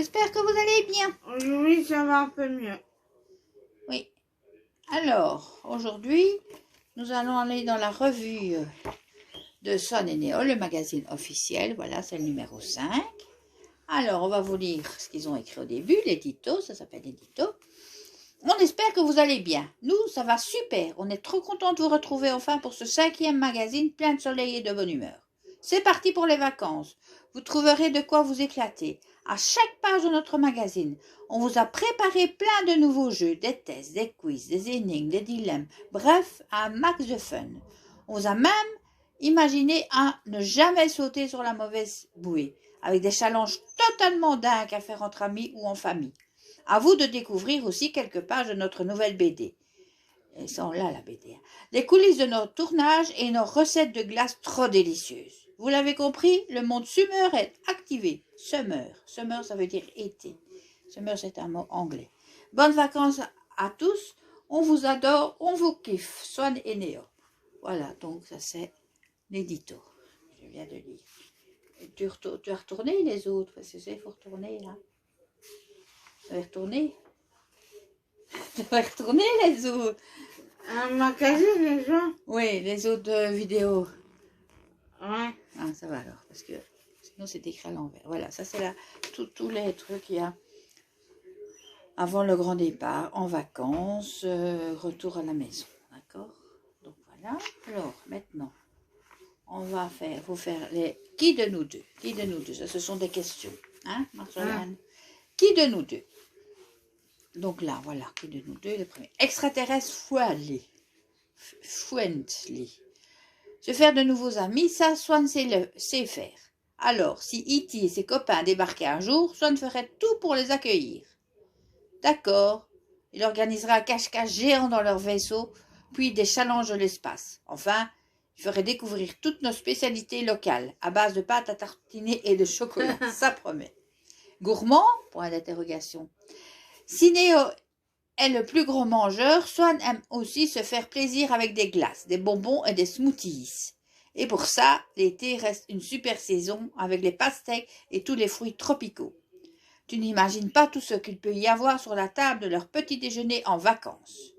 J'espère que vous allez bien. Aujourd'hui, ça va un peu mieux. Oui. Alors, aujourd'hui, nous allons aller dans la revue de Swan et Néo, le magazine officiel. Voilà, c'est le numéro 5. Alors, on va vous lire ce qu'ils ont écrit au début, l'édito, ça s'appelle l'édito. On espère que vous allez bien. Nous, ça va super. On est trop contents de vous retrouver enfin pour ce 5e magazine plein de soleil et de bonne humeur. C'est parti pour les vacances. Vous trouverez de quoi vous éclater. À chaque page de notre magazine, on vous a préparé plein de nouveaux jeux, des tests, des quiz, des énigmes, des dilemmes. Bref, un max de fun. On vous a même imaginé à ne jamais sauter sur la mauvaise bouée, avec des challenges totalement dingues à faire entre amis ou en famille. À vous de découvrir aussi quelques pages de notre nouvelle BD. Elles sont là, la BD. Les coulisses de notre tournage et nos recettes de glace trop délicieuses. Vous l'avez compris, le monde summer est activé. Summer, ça veut dire été. Summer, c'est un mot anglais. Bonnes vacances à tous. On vous adore, on vous kiffe. Swan et Néo. Voilà, donc ça c'est l'édito. Je viens de lire. Tu as retourné les autres, parce que c'est, il faut retourner là. Tu vas retourner. Tu vas retourner les autres. Un magazine, les gens. Oui, les autres vidéos. Ouais. Ah, ça va alors, parce que sinon c'est écrit à l'envers. Voilà, ça c'est là, tous les trucs qu'il y a avant le grand départ, en vacances, retour à la maison. D'accord? Donc voilà. Alors, maintenant, faut faire les qui de nous deux? Qui de nous deux? Ça, ce sont des questions. Hein, Marjolaine? Qui de nous deux? Donc là, voilà, qui de nous deux, le premier. Extraterrestre friendly. Se faire de nouveaux amis, ça, Swan sait faire. Alors, si E.T. et ses copains débarquaient un jour, Swan ferait tout pour les accueillir. D'accord. Il organisera un cache-cache géant dans leur vaisseau, puis des challenges de l'espace. Enfin, il ferait découvrir toutes nos spécialités locales, à base de pâte à tartiner et de chocolat. Ça promet. Gourmand? Point d'interrogation. Si Néo est le plus gros mangeur, Swan aime aussi se faire plaisir avec des glaces, des bonbons et des smoothies. Et pour ça, l'été reste une super saison avec les pastèques et tous les fruits tropicaux. Tu n'imagines pas tout ce qu'il peut y avoir sur la table de leur petit déjeuner en vacances.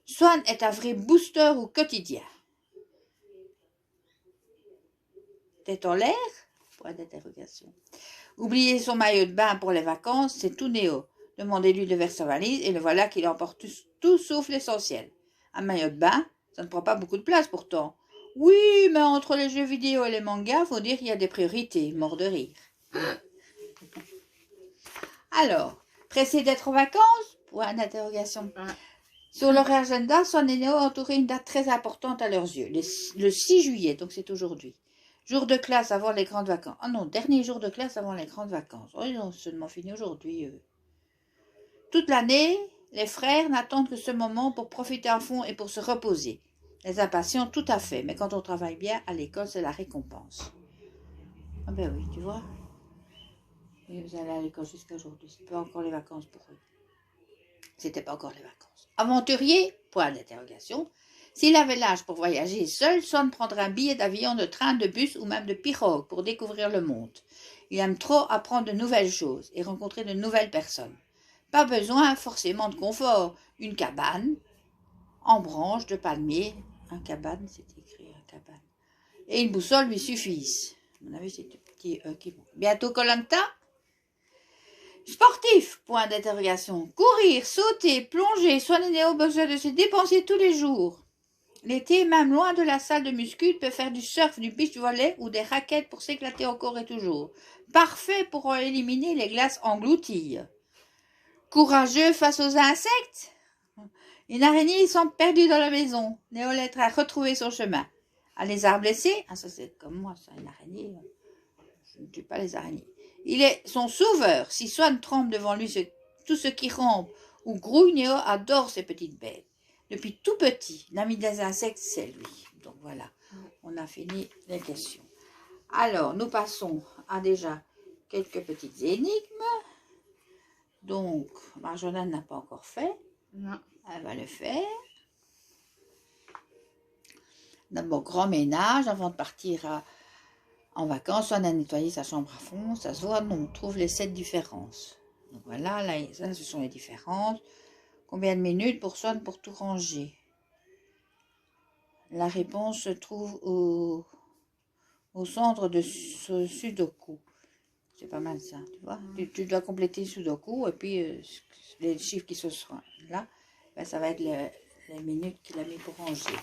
Swan est un vrai booster au quotidien. Tête en l'air? Point d'interrogation. Oublier son maillot de bain pour les vacances, c'est tout Néo. Demandez-lui de vers sa valise et le voilà qu'il emporte tout sauf l'essentiel. Un maillot de bain, ça ne prend pas beaucoup de place pourtant. Oui, mais entre les jeux vidéo et les mangas, faut dire qu'il y a des priorités, mort de rire. Alors, pressé d'être en vacances? Point d'interrogation. Sur leur agenda, Swan et Néo ont entouré une date très importante à leurs yeux, le 6 juillet, donc c'est aujourd'hui. Jour de classe avant les grandes vacances. Ah non, dernier jour de classe avant les grandes vacances. Oh, ils ont seulement fini aujourd'hui. Toute l'année, les frères n'attendent que ce moment pour profiter à fond et pour se reposer. Les impatients, tout à fait, mais quand on travaille bien à l'école, c'est la récompense. Ah ben oui, tu vois. Et vous allez à l'école jusqu'à aujourd'hui. C'est pas encore les vacances pour eux. C'était pas encore les vacances. Aventurier? Point d'interrogation. S'il avait l'âge pour voyager seul, Swan prendrait un billet d'avion, de train, de bus ou même de pirogue pour découvrir le monde. Il aime trop apprendre de nouvelles choses et rencontrer de nouvelles personnes. Pas besoin forcément de confort. Une cabane en branche de palmier. Un cabane, c'est écrit un cabane. Et une boussole lui suffisent. À mon avis, c'est un petit qui manque. Bientôt Koh-Lanta? Sportif, point d'interrogation. Courir, sauter, plonger, Swan et Néo besoin de se dépenser tous les jours. L'été, même loin de la salle de muscu, peut faire du surf, du beach volley ou des raquettes pour s'éclater encore et toujours. Parfait pour éliminer les glaces englouties. Courageux face aux insectes? Une araignée semble perdue dans la maison. Néolette a retrouvé son chemin. Un lézard blessé? Ah, ça c'est comme moi, ça, une araignée. Je ne tue pas les araignées. Il est son sauveur. Si Swan trempe devant lui tout ce qui rampe ou grouille, Néo adore ces petites bêtes. Depuis tout petit, l'ami des insectes, c'est lui. Donc voilà, on a fini les questions. Alors, nous passons à déjà quelques petites énigmes. Donc, Marjolaine n'a pas encore fait. Non. Elle va le faire. D'abord, grand ménage avant de partir En vacances, on a nettoyé sa chambre à fond, ça se voit, on trouve les 7 différences. Donc voilà, là, ça, ce sont les différences. Combien de minutes pour Swan pour tout ranger? La réponse se trouve au centre de Sudoku. C'est pas mal ça, tu vois. Tu dois compléter Sudoku et puis les chiffres qui se seront là, ben, ça va être les minutes qu'il a mis pour ranger.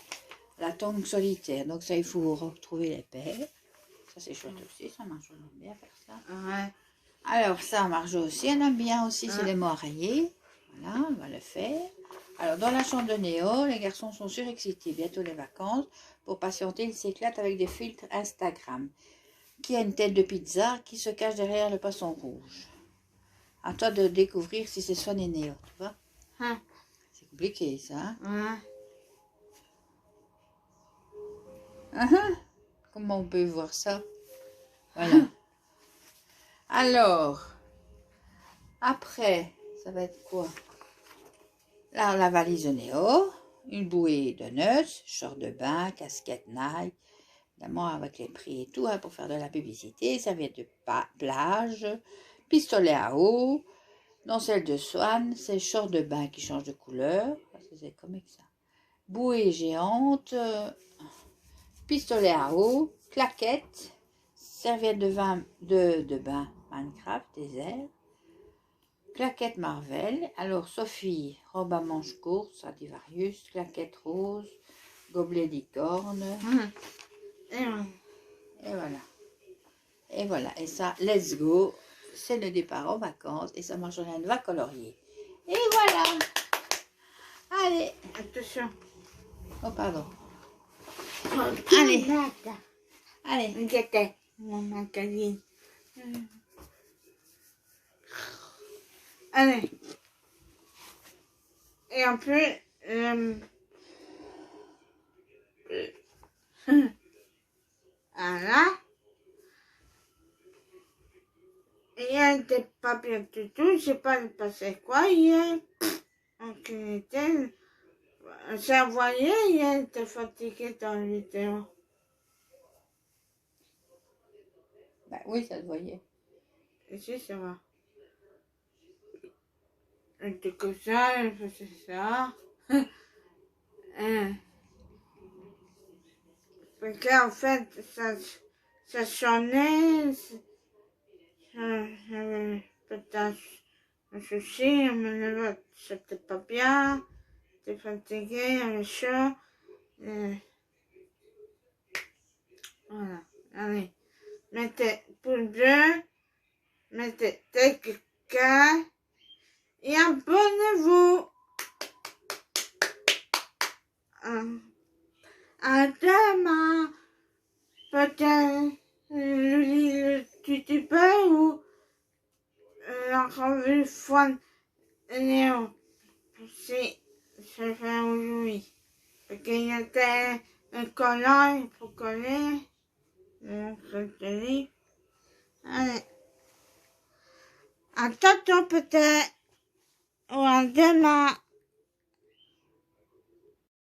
La tongue solitaire, donc ça il faut retrouver les paires. Ça c'est chouette aussi, ça Marjo aime bien faire ça. Ouais. Alors ça Marjo aussi, elle aime bien aussi, c'est les mots à rayer. Voilà, on va le faire. Alors dans la chambre de Néo, les garçons sont surexcités, bientôt les vacances. Pour patienter, ils s'éclatent avec des filtres Instagram. Qui a une tête de pizza qui se cache derrière le poisson rouge. À toi de découvrir si c'est Swan et Néo, tu vois. Hein. C'est compliqué ça. Hein? Ouais. Comment on peut voir ça? Voilà. Alors, après, ça va être quoi? Là, la valise de Néo, une bouée de nuts, short de bain, casquette Nike, évidemment avec les prix et tout, hein, pour faire de la publicité, serviette de plage, pistolet à eau. Dans celle de Swan, c'est short de bain qui change de couleur. C'est comme ça. Bouée géante, pistolet à eau, claquette, serviette de bain Minecraft, désert, claquette Marvel. Alors Sophie, robe à manches courtes, Stradivarius, claquette rose, gobelet licorne. Et voilà. Et voilà. Et ça, let's go. C'est le départ en vacances et ça Marjolaine va colorier. Et voilà. Allez. attention. Oh, pardon. Allez. Allez. C'était mon magazine. Allez. Et en plus, voilà. Hier, n'était pas bien du tout. Je sais pas il passait quoi hier. Donc, il était. Ça voyait, il était fatigué dans la vidéo. Bah oui, ça se voyait. Ici, ça va. Il était comme ça, il faisait ça. Parce qu'en fait, ça sonnait. J'avais peut-être un souci, c'était pas bien. J'étais fatiguée, j'avais chaud. Voilà, allez. Mettez pouce bleu, mettez quelqu'un et abonnez-vous. À demain, peut-être le youtubeur ou la revue Swan et Néo. Si je fais aujourd'hui. Parce qu'il y a un collant, il faut coller. Je te dis. Allez. À tantôt peut-être. Ou à demain.